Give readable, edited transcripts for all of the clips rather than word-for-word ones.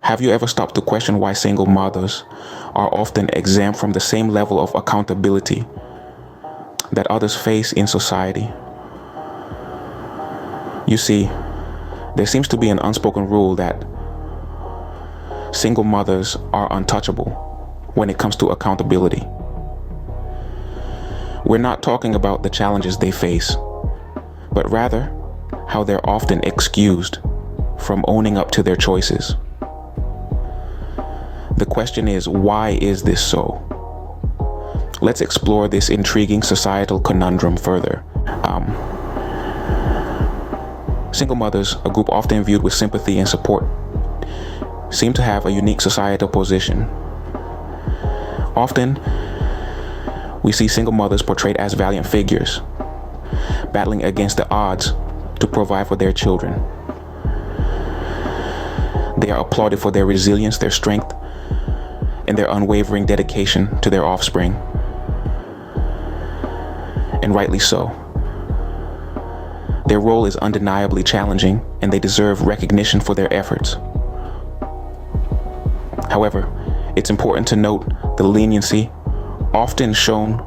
Have you ever stopped to question why single mothers are often exempt from the same level of accountability that others face in society? You see, there seems to be an unspoken rule that single mothers are untouchable when it comes to accountability. We're not talking about the challenges they face, but rather how they're often excused from owning up to their choices. The question is, why is this so? Let's explore this intriguing societal conundrum further. Single mothers, a group often viewed with sympathy and support, seem to have a unique societal position. Often, we see single mothers portrayed as valiant figures, battling against the odds to provide for their children. They are applauded for their resilience, their strength, and their unwavering dedication to their offspring. And rightly so. Their role is undeniably challenging, and they deserve recognition for their efforts. However, it's important to note the leniency often shown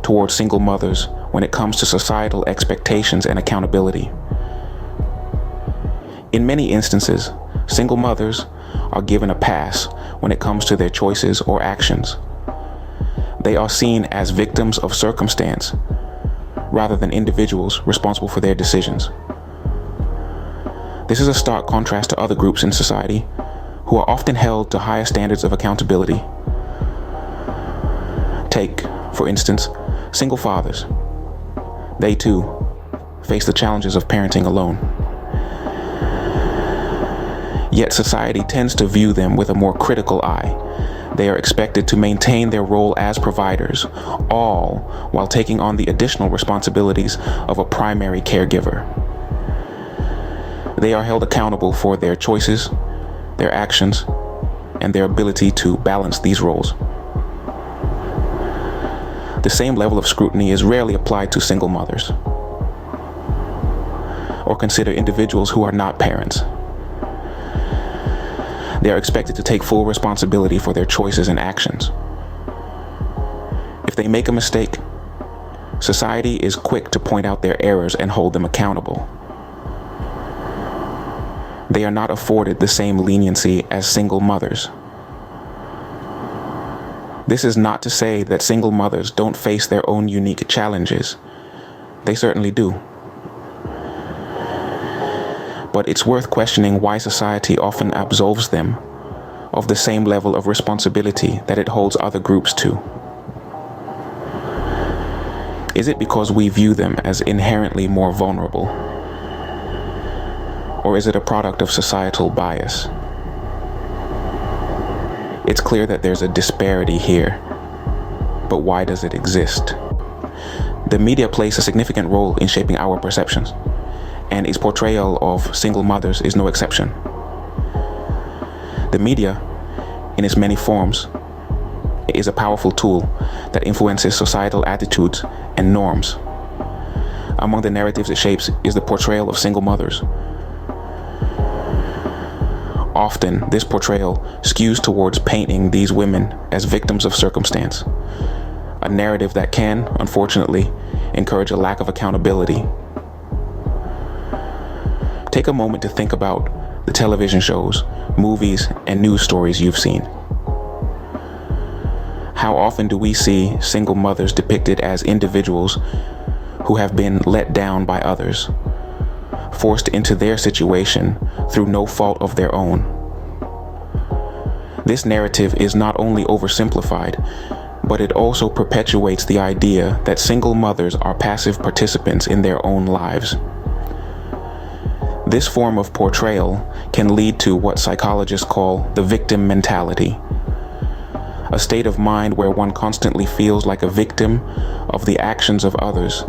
towards single mothers when it comes to societal expectations and accountability. In many instances, single mothers are given a pass when it comes to their choices or actions. They are seen as victims of circumstance rather than individuals responsible for their decisions. This is a stark contrast to other groups in society who are often held to higher standards of accountability. Take, for instance, single fathers. They too face the challenges of parenting alone. Yet society tends to view them with a more critical eye. They are expected to maintain their role as providers, all while taking on the additional responsibilities of a primary caregiver. They are held accountable for their choices, their actions, and their ability to balance these roles. The same level of scrutiny is rarely applied to single mothers, or consider individuals who are not parents. They are expected to take full responsibility for their choices and actions. If they make a mistake, society is quick to point out their errors and hold them accountable. They are not afforded the same leniency as single mothers. This is not to say that single mothers don't face their own unique challenges. They certainly do. But it's worth questioning why society often absolves them of the same level of responsibility that it holds other groups to. Is it because we view them as inherently more vulnerable? Or is it a product of societal bias? It's clear that there's a disparity here, but why does it exist? The media plays a significant role in shaping our perceptions, and its portrayal of single mothers is no exception. The media, in its many forms, is a powerful tool that influences societal attitudes and norms. Among the narratives it shapes is the portrayal of single mothers. Often, this portrayal skews towards painting these women as victims of circumstance, a narrative that can, unfortunately, encourage a lack of accountability. Take a moment to think about the television shows, movies, and news stories you've seen. How often do we see single mothers depicted as individuals who have been let down by others, forced into their situation through no fault of their own? This narrative is not only oversimplified, but it also perpetuates the idea that single mothers are passive participants in their own lives. This form of portrayal can lead to what psychologists call the victim mentality, a state of mind where one constantly feels like a victim of the actions of others,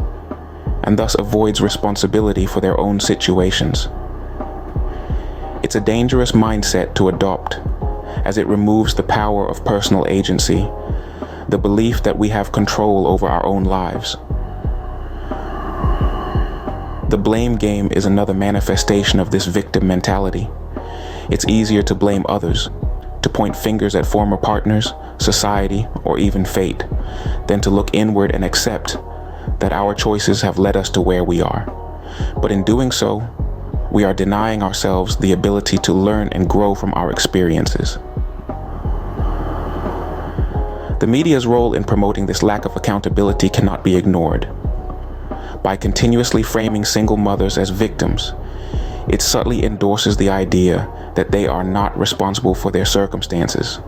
and thus avoids responsibility for their own situations. It's a dangerous mindset to adopt, as it removes the power of personal agency, the belief that we have control over our own lives. The blame game is another manifestation of this victim mentality. It's easier to blame others, to point fingers at former partners, society, or even fate, than to look inward and accept that our choices have led us to where we are. But in doing so, we are denying ourselves the ability to learn and grow from our experiences. The media's role in promoting this lack of accountability cannot be ignored. By continuously framing single mothers as victims, it subtly endorses the idea that they are not responsible for their circumstances.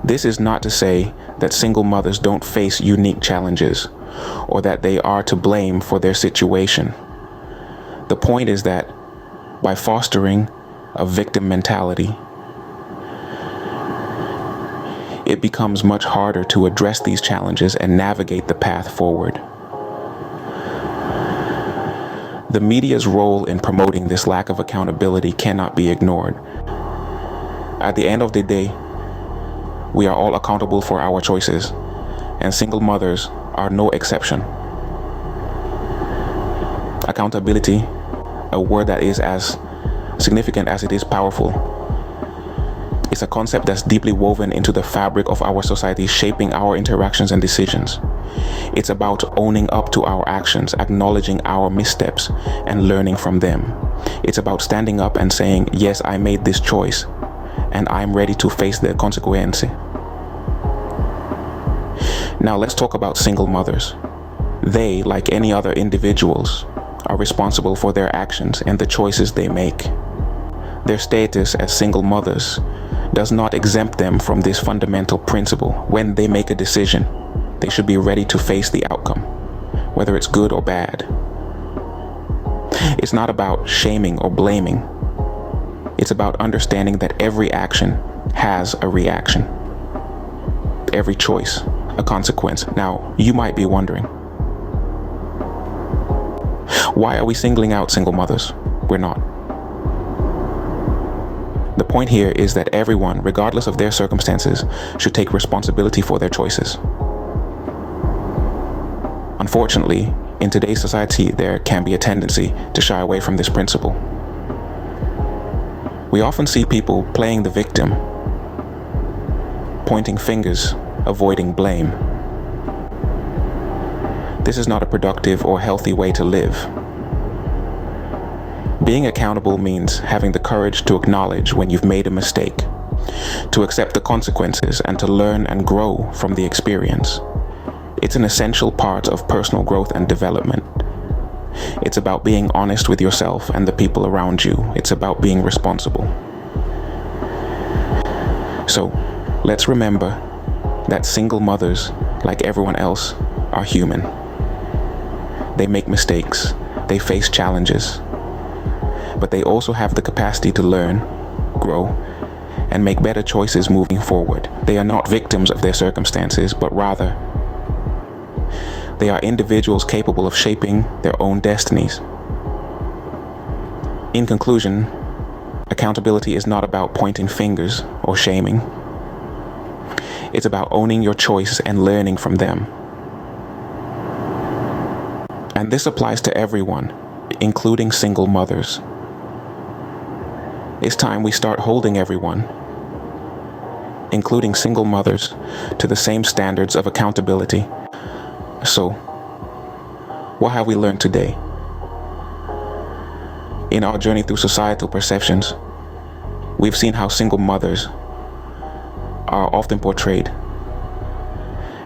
This is not to say that single mothers don't face unique challenges, or that they are to blame for their situation. The point is that by fostering a victim mentality, it becomes much harder to address these challenges and navigate the path forward. The media's role in promoting this lack of accountability cannot be ignored. At the end of the day, we are all accountable for our choices, and single mothers are no exception. Accountability, a word that is as significant as it is powerful, is a concept that's deeply woven into the fabric of our society, shaping our interactions and decisions. It's about owning up to our actions, acknowledging our missteps, and learning from them. It's about standing up and saying, yes, I made this choice, and I'm ready to face the consequence. Now let's talk about single mothers. They, like any other individuals, are responsible for their actions and the choices they make. Their status as single mothers does not exempt them from this fundamental principle. When they make a decision, they should be ready to face the outcome, whether it's good or bad. It's not about shaming or blaming. It's about understanding that every action has a reaction. Every choice, a consequence. Now, you might be wondering, why are we singling out single mothers? We're not. The point here is that everyone, regardless of their circumstances, should take responsibility for their choices. Unfortunately, in today's society, there can be a tendency to shy away from this principle. We often see people playing the victim, pointing fingers, avoiding blame. This is not a productive or healthy way to live. Being accountable means having the courage to acknowledge when you've made a mistake, to accept the consequences, and to learn and grow from the experience. It's an essential part of personal growth and development. It's about being honest with yourself and the people around you. It's about being responsible. So, let's remember that single mothers, like everyone else, are human. They make mistakes, they face challenges, but they also have the capacity to learn, grow, and make better choices moving forward. They are not victims of their circumstances, but rather, they are individuals capable of shaping their own destinies. In conclusion, accountability is not about pointing fingers or shaming. It's about owning your choices and learning from them. And this applies to everyone, including single mothers. It's time we start holding everyone, including single mothers, to the same standards of accountability. So, what have we learned today? In our journey through societal perceptions, we've seen how single mothers are often portrayed,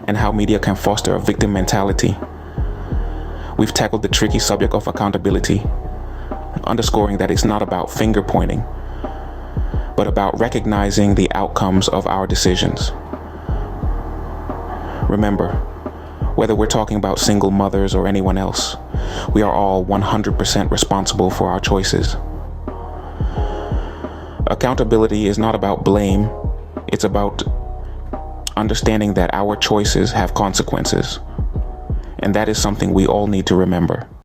and how media can foster a victim mentality. We've tackled the tricky subject of accountability, underscoring that it's not about finger pointing, but about recognizing the outcomes of our decisions. Remember, whether we're talking about single mothers or anyone else, we are all 100% responsible for our choices. Accountability is not about blame, it's about understanding that our choices have consequences. And that is something we all need to remember.